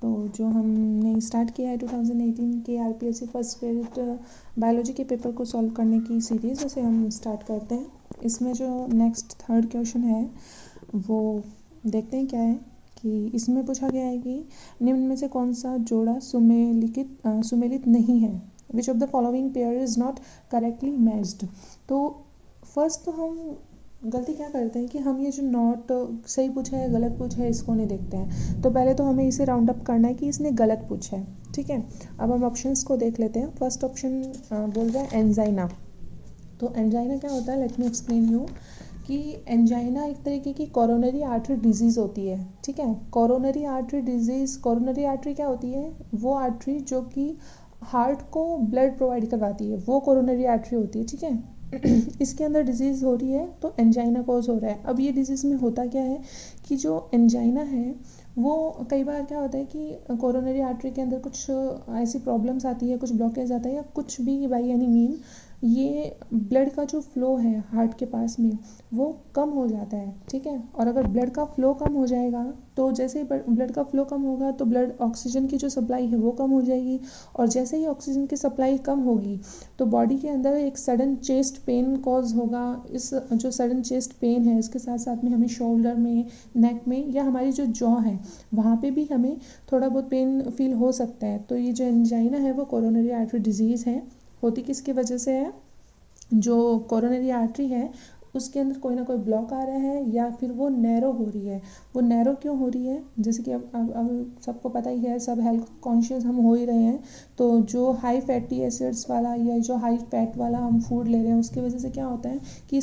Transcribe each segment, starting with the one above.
तो जो हमने स्टार्ट किया है 2018 के आरपीएससी फर्स्ट क्रेडिट बायोलॉजी के पेपर को सॉल्व करने की सीरीज़, उसे हम स्टार्ट करते हैं। इसमें जो नेक्स्ट थर्ड क्वेश्चन है वो देखते हैं क्या है कि इसमें पूछा गया है कि निम्न में से कौन सा जोड़ा सुमेलित नहीं है, विच of the following pair is not correctly matched. तो फर्स्ट तो हम गलती क्या करते हैं कि हम ये जो नॉट सही पूछा है गलत पूछा है इसको नहीं देखते हैं। तो पहले तो हमें इसे राउंड अप करना है कि इसने गलत पूछा है, ठीक है। अब हम ऑप्शंस को देख लेते हैं। फर्स्ट ऑप्शन बोल रहा है एंजाइना। तो एंजाइना क्या होता है, लेट मी एक्सप्लेन यू कि एंजाइना एक तरीके की कोरोनरी आर्टरी डिजीज़ होती है, ठीक है। Coronary artery disease, coronary artery क्या होती है, वो आर्टरी जो कि हार्ट को ब्लड प्रोवाइड करवाती है, वो कोरोनरी आर्टरी होती है, ठीक है। इसके अंदर डिजीज़ हो रही है तो एंजाइना कॉज हो रहा है। अब ये डिजीज़ में होता क्या है कि जो एंजाइना है वो कई बार क्या होता है कि कोरोनरी आर्टरी के अंदर कुछ ऐसी प्रॉब्लम्स आती है, कुछ ब्लॉकेज आता है या कुछ भी बाई एनी मीन ये ब्लड का जो फ्लो है हार्ट के पास में वो कम हो जाता है, ठीक है। और अगर ब्लड का फ्लो कम हो जाएगा तो जैसे ही ब्लड का फ्लो कम होगा तो ब्लड ऑक्सीजन की जो सप्लाई है वो कम हो जाएगी, और जैसे ही ऑक्सीजन की सप्लाई कम होगी तो बॉडी के अंदर एक सडन चेस्ट पेन कॉज होगा। इस जो सडन चेस्ट पेन है इसके साथ साथ में हमें शोल्डर में, नेक में या हमारी जो जॉ है वहाँ पे भी हमें थोड़ा बहुत पेन फील हो सकता है। तो ये जो एंजाइना है वो कोरोनरी आर्टरी डिजीज़ है। होती किसकी वजह से है, जो कोरोनरी आर्टरी है उसके अंदर कोई ना कोई ब्लॉक आ रहा है या फिर वो नैरो हो रही है। वो नैरो क्यों हो रही है, जैसे कि अब सबको पता ही है, सब हेल्थ कॉन्शियस हम हो ही रहे हैं। तो जो हाई फैटी एसिड्स वाला या जो हाई फैट वाला हम फूड ले रहे हैं उसकी वजह से क्या होता है कि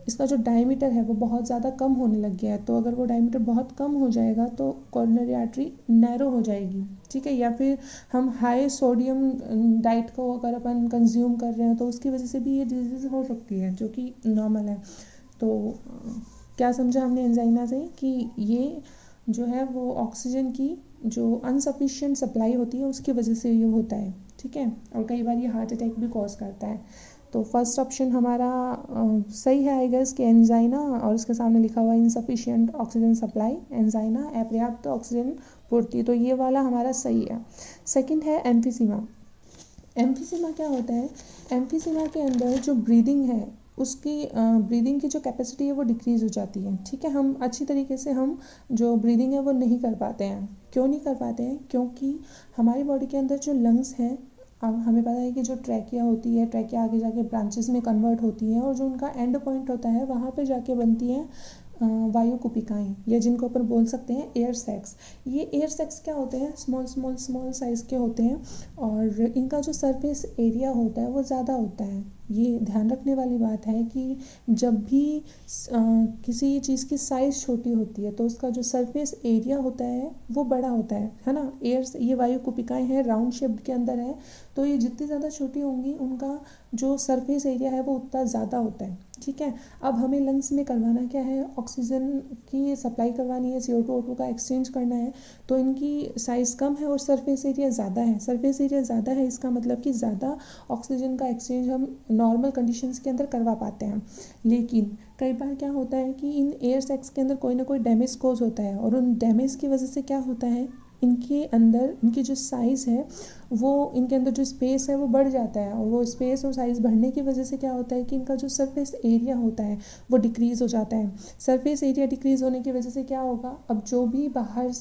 इसका जो डायमीटर है वो बहुत ज़्यादा कम होने लग गया है। तो अगर वो डायमीटर बहुत कम हो जाएगा तो कोरोनरी आर्टरी नैरो हो जाएगी, ठीक है। या फिर हम हाई सोडियम डाइट को अगर अपन कंज्यूम कर रहे हैं तो उसकी वजह से भी ये डिजीज़ हो सकती है, जो कि नॉर्मल है। तो क्या समझा हमने एंजाइना से कि ये जो है वो ऑक्सीजन की जो अनसफिशिएंट सप्लाई होती है उसकी वजह से ये होता है, ठीक है। और कई बार ये हार्ट अटैक भी कॉज करता है। तो फर्स्ट ऑप्शन हमारा सही है आई गेस कि एंजाइना, और उसके सामने लिखा हुआ इनसफिशिएंट ऑक्सीजन सप्लाई, एंजाइना अपर्याप्त ऑक्सीजन पूर्ति, तो ये वाला हमारा सही है। सेकंड है एम्फीसीमा। एम्फीसीमा क्या होता है, एम्फीसीमा के अंदर जो ब्रीदिंग है उसकी ब्रीदिंग की जो कैपेसिटी है वो डिक्रीज़ हो जाती है, ठीक है। हम अच्छी तरीके से हम जो ब्रीदिंग है वो नहीं कर पाते हैं। क्यों नहीं कर पाते हैं, क्योंकि हमारी बॉडी के अंदर जो लंग्स हैं, अब हमें पता है कि जो ट्रैकिया होती है, ट्रैकिया आगे जाके ब्रांचेस में कन्वर्ट होती है और जो उनका एंड पॉइंट होता है वहाँ पे जाके बनती हैं वायु कुपिकाएँ, या जिनको अपन बोल सकते हैं एयर सैक्स। ये एयर सैक्स क्या होते हैं, स्मॉल साइज़ के होते हैं और इनका जो सरफेस एरिया होता है वो ज़्यादा होता है। ये ध्यान रखने वाली बात है कि जब भी किसी चीज़ की साइज़ छोटी होती है तो उसका जो सरफेस एरिया होता है वो बड़ा होता है ना। ये वायु कुपिकाएँ हैं, राउंड शेप के अंदर है, तो ये जितनी ज़्यादा छोटी होंगी उनका जो सरफेस एरिया है वो उतना ज़्यादा होता है, ठीक है। अब हमें लंग्स में करवाना क्या है, ऑक्सीजन की सप्लाई करवानी है, CO2 O2 का एक्सचेंज करना है। तो इनकी साइज़ कम है और सरफेस एरिया ज़्यादा है। सरफेस एरिया ज़्यादा है इसका मतलब कि ज़्यादा ऑक्सीजन का एक्सचेंज हम नॉर्मल कंडीशंस के अंदर करवा पाते हैं। लेकिन कई बार क्या होता है कि इन एयर सैक्स के अंदर कोई ना कोई डैमेज कोज होता है और उन डैमेज की वजह से क्या होता है, इनके अंदर इनकी जो साइज़ है वो, इनके अंदर जो स्पेस है वो बढ़ जाता है, और वो स्पेस और साइज़ बढ़ने की वजह से क्या होता है कि इनका जो सरफेस एरिया होता है वो डिक्रीज़ हो जाता है। सरफेस एरिया डिक्रीज़ होने की वजह से क्या होगा, अब जो भी बाहर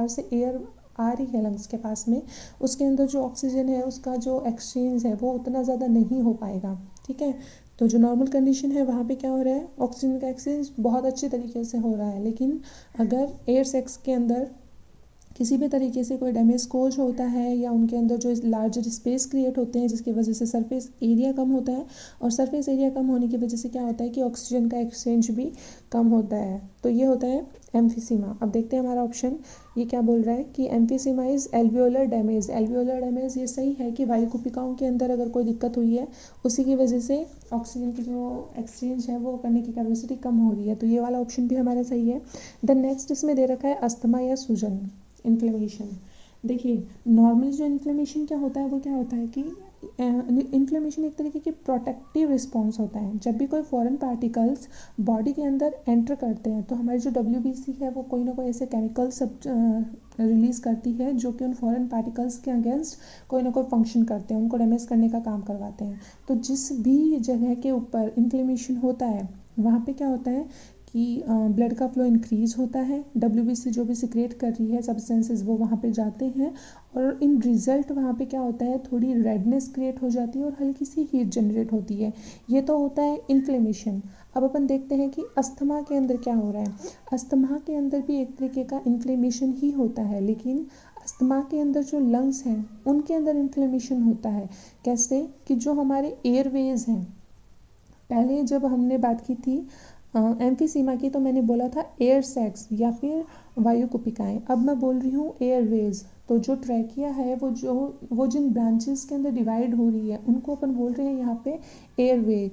से एयर आ रही है लंग्स के पास में, उसके अंदर जो ऑक्सीजन है उसका जो एक्सचेंज है वो उतना ज़्यादा नहीं हो पाएगा, ठीक है। तो जो नॉर्मल कंडीशन है वहाँ पे क्या हो रहा है, ऑक्सीजन का एक्सचेंज बहुत अच्छे तरीके से हो रहा है। लेकिन अगर एयर सैक्स के अंदर किसी भी तरीके से कोई डैमेज कोज होता है या उनके अंदर जो लार्जर स्पेस क्रिएट होते हैं जिसकी वजह से सरफेस एरिया कम होता है, और सरफेस एरिया कम होने की वजह से क्या होता है कि ऑक्सीजन का एक्सचेंज भी कम होता है। तो ये होता है एम्फीसीमा। अब देखते हैं हमारा ऑप्शन ये क्या बोल रहा है कि emphysema is alveolar damage. Alveolar damage ये सही है कि वायु कुपिकाओं के अंदर अगर कोई दिक्कत हुई है उसी की वजह से ऑक्सीजन की जो एक्सचेंज है वो करने की कैपेसिटी कम हो रही है, तो ये वाला ऑप्शन भी हमारा सही है। द नेक्स्ट इसमें दे रखा है अस्थमा या सूजन, इन्फ्लेमेशन। देखिए नॉर्मल जो इन्फ्लेमेशन क्या होता है वो क्या होता है कि इन्फ्लेमेशन एक तरीके की प्रोटेक्टिव रिस्पॉन्स होता है। जब भी कोई फॉरेन पार्टिकल्स बॉडी के अंदर एंटर करते हैं तो हमारी जो WBC है वो कोई ना कोई ऐसे केमिकल सब रिलीज़ करती है जो कि उन फॉरेन पार्टिकल्स के अगेंस्ट कोई ना कोई फंक्शन करते हैं, उनको डैमेज करने का काम करवाते हैं। तो जिस भी जगह के ऊपर इन्फ्लेमेशन होता है वहाँ पे क्या होता है कि ब्लड का फ्लो इंक्रीज होता है, WBC जो भी सिक्रेट कर रही है सब्सटेंसेस वो वहाँ पे जाते हैं और इन रिजल्ट वहाँ पे क्या होता है, थोड़ी रेडनेस क्रिएट हो जाती है और हल्की सी हीट जनरेट होती है। ये तो होता है इन्फ्लेमेशन। अब अपन देखते हैं कि अस्थमा के अंदर क्या हो रहा है। अस्थमा के अंदर भी एक तरीके का इन्फ्लेमेशन ही होता है, लेकिन अस्थमा के अंदर जो लंग्स हैं उनके अंदर इन्फ्लेमेशन होता है। कैसे कि जो हमारे एयरवेज हैं, पहले जब हमने बात की थी एम्फीसीमा की तो मैंने बोला था एयर सैक्स या फिर वायु कुपिकाएँ। अब मैं बोल रही हूँ एयरवेज। तो जो ट्रैकिया है वो जिन ब्रांचेस के अंदर डिवाइड हो रही है उनको अपन बोल रहे हैं यहाँ पे एयरवे।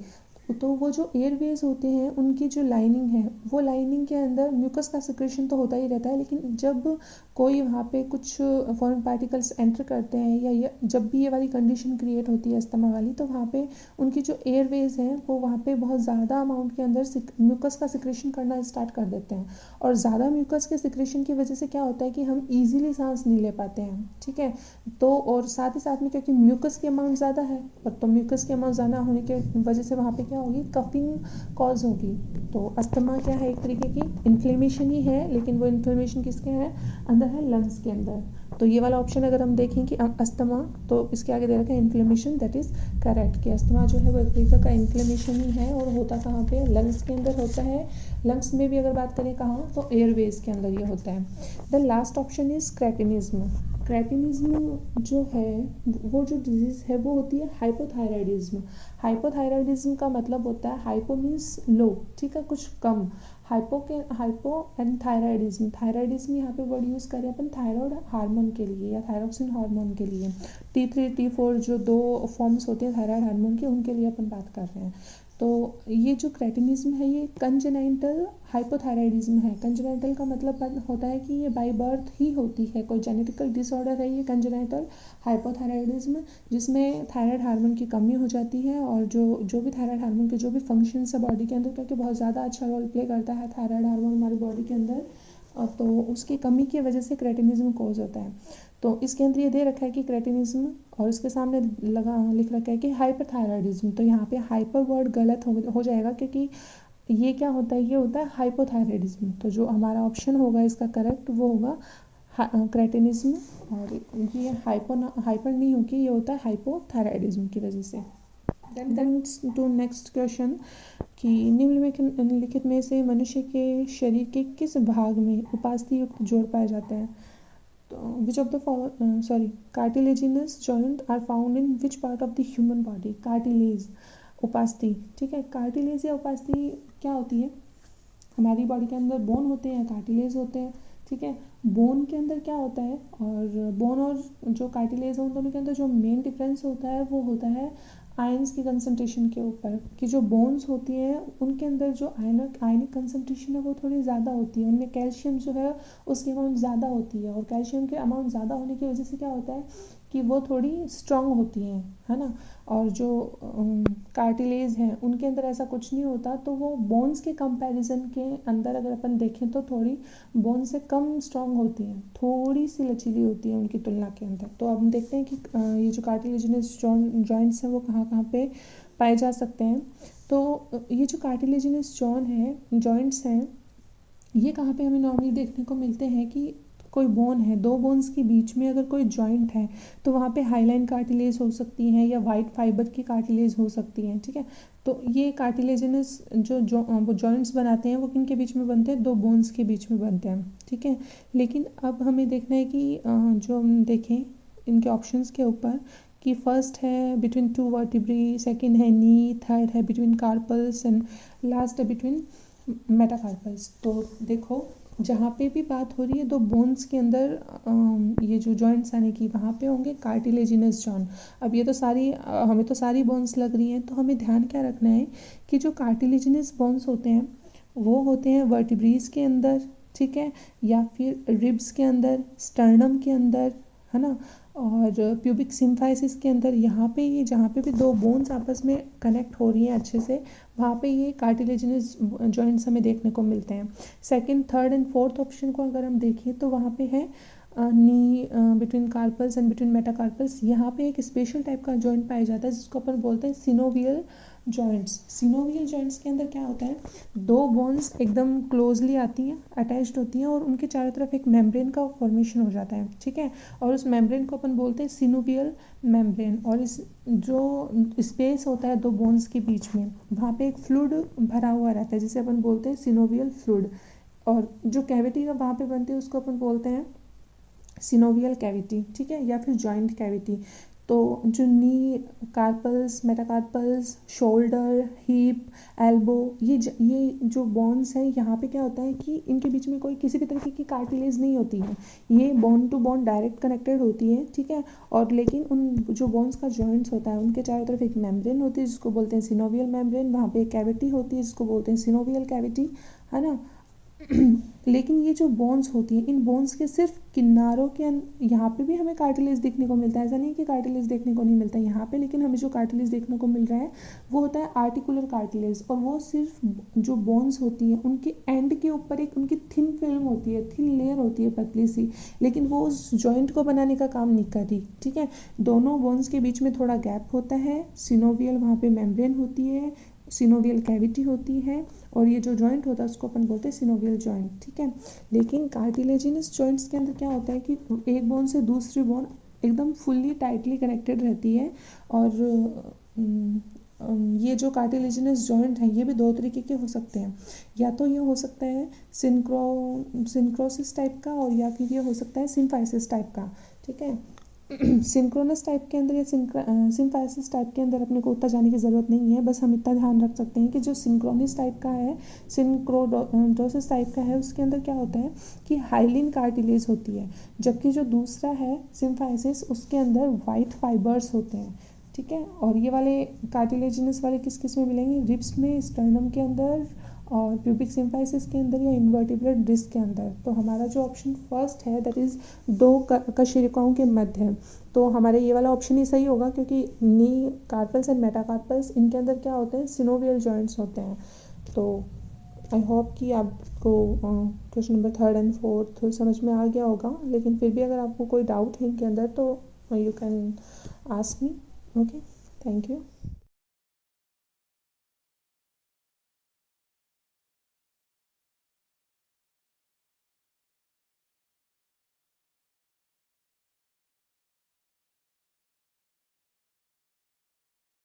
तो वो जो एयरवेज होते हैं उनकी जो लाइनिंग है वो लाइनिंग के अंदर म्यूकस का सिक्रेशन तो होता ही रहता है, लेकिन जब कोई वहाँ पे कुछ फॉरेन पार्टिकल्स एंटर करते हैं या जब भी ये वाली कंडीशन क्रिएट होती है अस्थमा वाली, तो वहाँ पे उनकी जो एयरवेज हैं वो वहाँ पे बहुत ज़्यादा अमाउंट के अंदर म्यूकस का सिक्रेशन करना स्टार्ट कर देते हैं। और ज़्यादा म्यूकस के सिक्रेशन की वजह से क्या होता है कि हम ईजिली सांस नहीं ले पाते हैं, ठीक है। तो और साथ ही साथ में क्योंकि म्यूकस की अमाउंट ज़्यादा है, तो म्यूकस की अमाउंट ज़्यादा होने के वजह से वहाँ पे क्या होगी, कफिंग कॉज होगी। तो अस्थमा क्या है, एक तरीके की इन्फ्लेमेशन ही है, लेकिन वो इन्फ्लेमेशन किसके है, अंदर है, लंग्स के अंदर। तो ये वाला ऑप्शन अगर हम देखें कि अस्थमा, तो इसके आगे दे रखा है इन्फ्लेमेशन, दैट इज करेक्ट कि अस्थमा जो है वो एक तरीके का इन्फ्लेमेशन ही है और होता कहाँ पे, लंग्स के अंदर होता है। लंग्स में भी अगर बात करें कहाँ, तो एयरवेज के अंदर ये होता है। The last option is cretinism. Cretinism जो है वो जो डिजीज़ है वो होती है हाइपोथायराइडिज्म। हाइपोथायराइडिज्म का मतलब होता है, हाइपो मीन्स लो, ठीक है, कुछ कम, हाइपो एंड थायराइडिज्म। थायराइडिज्म यहाँ पे वर्ड यूज़ करें अपन थायराइड हार्मोन के लिए या थायरोक्सिन हार्मोन के लिए। T3 T4 जो 2 फॉर्म्स होते हैं थायराइड हार्मोन के, उनके लिए अपन बात कर रहे हैं। तो ये जो क्रेटिनिज्म है ये कंजेनाइटल हाइपोथायराइडिज्म है। कंजेनाइटल का मतलब होता है कि ये बाय बर्थ ही होती है, कोई जेनेटिकल डिसऑर्डर है ये कंजेनाइटल हाइपोथायराइडिज्म, जिसमें थायराइड हार्मोन की कमी हो जाती है और जो भी थायराइड हार्मोन के जो भी फंक्शंस है बॉडी के अंदर, क्योंकि बहुत ज़्यादा अच्छा रोल प्ले करता है थायराइड हार्मोन हमारी बॉडी के अंदर, तो उसकी कमी की वजह से क्रेटिनिज्म कॉज होता है। तो इसके अंदर ये दे रखा है कि क्रेटिनिज्म और इसके सामने लिख रखा है कि हाइपरथायराइडिज्म। तो यहाँ पे हाइपर वर्ड गलत हो जाएगा, क्योंकि ये क्या होता है, ये होता है हाइपोथायराइडिज्म। तो जो हमारा ऑप्शन होगा इसका करेक्ट वो होगा क्रेटिनिज्म, और ये हाइपर नहीं होगी, ये होता है हाइपोथायराइडिज्म की वजह से। देन टू नेक्स्ट क्वेश्चन कि निम्नलिखित में से मनुष्य के शरीर के किस भाग में उपास्थि युक्त जोड़ पाए जाते हैं। तो which of the cartilaginous joint are found in which part of the human body. Cartilage, उपास्थि, ठीक है। कार्टिलेज या उपास्थि क्या होती है, हमारी बॉडी के अंदर बोन होते हैं, कार्टिलेज होते हैं, ठीक है। बोन के अंदर क्या होता है, और बोन और जो कार्टिलेज है उन दोनों के अंदर जो मेन डिफरेंस होता है वो होता है आयंस की कंसंट्रेशन के ऊपर। कि जो बोन्स होती हैं उनके अंदर जो आयनिक कंसंट्रेशन है वो थोड़ी ज़्यादा होती है, उनमें कैल्शियम जो है उसकी अमाउंट ज़्यादा होती है, और कैल्शियम के अमाउंट ज़्यादा होने की वजह से क्या होता है कि वो थोड़ी स्ट्रांग होती हैं, है ना। और जो कार्टिलेज हैं उनके अंदर ऐसा कुछ नहीं होता, तो वो बोन्स के कंपैरिजन के अंदर अगर अपन देखें तो थोड़ी बोन से कम स्ट्रांग होती हैं, थोड़ी सी लचीली होती है उनकी तुलना के अंदर। तो अब हम देखते हैं कि ये जो कार्टिलेजिनस जॉइंट्स हैं वो कहाँ कहाँ पे पाए जा सकते हैं। तो ये जो कार्टिलेजिनस जॉइंट्स हैं ये कहाँ पे हमें नॉर्मली देखने को मिलते हैं कि कोई बोन है, दो बोन्स के बीच में अगर कोई जॉइंट है तो वहाँ पे हाईलाइन कार्टिलेज हो सकती हैं या वाइट फाइबर की कार्टिलेज हो सकती हैं, ठीक है। तो ये कार्टिलेजिनस वो जॉइंट्स बनाते हैं वो किन के बीच में बनते हैं, दो बोन्स के बीच में बनते हैं, ठीक है। लेकिन अब हमें देखना है कि जो हम देखें इनके ऑप्शंस के ऊपर कि फर्स्ट है बिटवीन टू वर्टिब्री, सेकेंड है नी, थर्ड है बिटवीन कार्पल्स एंड लास्ट है बिटवीन मेटाकार्पल्स। तो देखो जहाँ पे भी बात हो रही है दो बोन्स के अंदर ये जो जॉइंट्स आने की, वहाँ पे होंगे कार्टिलेजिनस जॉइंट। अब ये तो सारी हमें तो सारी बोन्स लग रही हैं, तो हमें ध्यान क्या रखना है कि जो कार्टिलेजिनस बोन्स होते हैं वो होते हैं वर्टिब्रीज के अंदर, ठीक है, या फिर रिब्स के अंदर, स्टर्नम के अंदर, है ना। और प्यूबिक सिम्फाइसिस के अंदर यहाँ पे ये जहाँ पे भी दो बोन्स आपस में कनेक्ट हो रही हैं अच्छे से, वहाँ पे ये कार्टिलेजिनस जॉइंट्स हमें देखने को मिलते हैं। Second, third and fourth option को अगर हम देखें तो वहाँ पे है knee between carpals and between metacarpals, यहाँ पे एक स्पेशल टाइप का जॉइंट पाया जाता है जिसको अपन बोलते हैं सिनोवियल जॉइंट्स। सिनोवियल जॉइंट्स के अंदर क्या होता है, दो बोन्स एकदम क्लोजली आती हैं, अटैच्ड होती हैं और उनके चारों तरफ एक मेम्ब्रेन का फॉर्मेशन हो जाता है, ठीक है। और उस मेम्ब्रेन को अपन बोलते हैं सिनोवियल मेम्ब्रेन। और इस जो स्पेस होता है दो बोन्स के बीच में, वहाँ पे एक फ्लूइड भरा हुआ रहता है जिसे अपन बोलते हैं सिनोवियल फ्लूइड। और जो कैविटी वहाँ पे बनती है उसको अपन बोलते हैं सिनोवियल कैविटी, ठीक है, या फिर जॉइंट कैविटी। तो जो knee, carpals, metacarpals, shoulder, hip, elbow, ये जो बोन्स हैं, यहाँ पे क्या होता है कि इनके बीच में कोई किसी भी तरीके की कार्टिलेज नहीं होती है, ये bone to bone direct connected होती है, ठीक है। और लेकिन उन जो बोन्स का जॉइंट्स होता है उनके चारों तरफ एक मेम्ब्रेन होती है जिसको बोलते हैं सिनोवियल मेम्ब्रेन, वहाँ पे एक कैविटी होती है जिसको बोलते हैं सिनोवियल कैविटी, है ना। लेकिन ये जो बोन्स होती हैं, इन बोन्स के सिर्फ किनारों के यहाँ पे भी हमें कार्टिलेज देखने को मिलता है, ऐसा नहीं कि कार्टिलेज देखने को नहीं मिलता है यहाँ पे, लेकिन हमें जो कार्टिलेज देखने को मिल रहा है वो होता है आर्टिकुलर कार्टिलेज। और वो सिर्फ जो बोन्स होती हैं उनके एंड के ऊपर एक उनकी थिन फिल्म होती है, थिन लेयर होती है पतली सी, लेकिन वो उस जॉइंट को बनाने का काम नहीं कर रही, ठीक है। दोनों बोन्स के बीच में थोड़ा गैप होता है, सिनोवियल वहाँ पे मेम्ब्रेन होती है, सिनोवियल कैविटी होती है, और ये जो जॉइंट होता है उसको अपन बोलते हैं सिनोवियल जॉइंट, ठीक है। लेकिन कार्टिलेजिनस जॉइंट्स के अंदर क्या होता है कि एक बोन से दूसरी बोन एकदम फुल्ली टाइटली कनेक्टेड रहती है। और ये जो कार्टिलेजिनस जॉइंट है ये भी दो तरीके के हो सकते हैं, या तो ये हो सकता है सिंक्रोसिस टाइप का, और या फिर ये हो सकता है सिम्फाइसिस टाइप का, ठीक है। सिंक्रोनस टाइप के अंदर या सिम्फाइसिस टाइप के अंदर अपने को उतना जाने की ज़रूरत नहीं है, बस हम इतना ध्यान रख सकते हैं कि जो सिंक्रोनिस टाइप का है, सिंक्रोडोसिस टाइप का है, उसके अंदर क्या होता है कि हाइलिन कार्टिलेज होती है, जबकि जो दूसरा है सिम्फाइसिस उसके अंदर वाइट फाइबर्स होते हैं, ठीक है। और ये वाले कार्टिलेजिनस वाले किस में मिलेंगे, रिब्स में, स्टर्नम के अंदर, और प्यूबिक सिम्फाइसिस के अंदर, या इन्वर्टिब्रल डिस्क के अंदर। तो हमारा जो ऑप्शन फर्स्ट है दैट इज़ दो कशेरुकाओं के मध्य है, तो हमारे ये वाला ऑप्शन ही सही होगा, क्योंकि नी, कार्पल्स एंड मेटाकार्पल्स, इनके अंदर क्या होते हैं, सिनोवियल जॉइंट्स होते हैं। तो आई होप कि आपको question number third and fourth समझ में आ गया होगा, लेकिन फिर भी अगर आपको कोई डाउट है इनके अंदर तो you can ask me. Okay, thank you.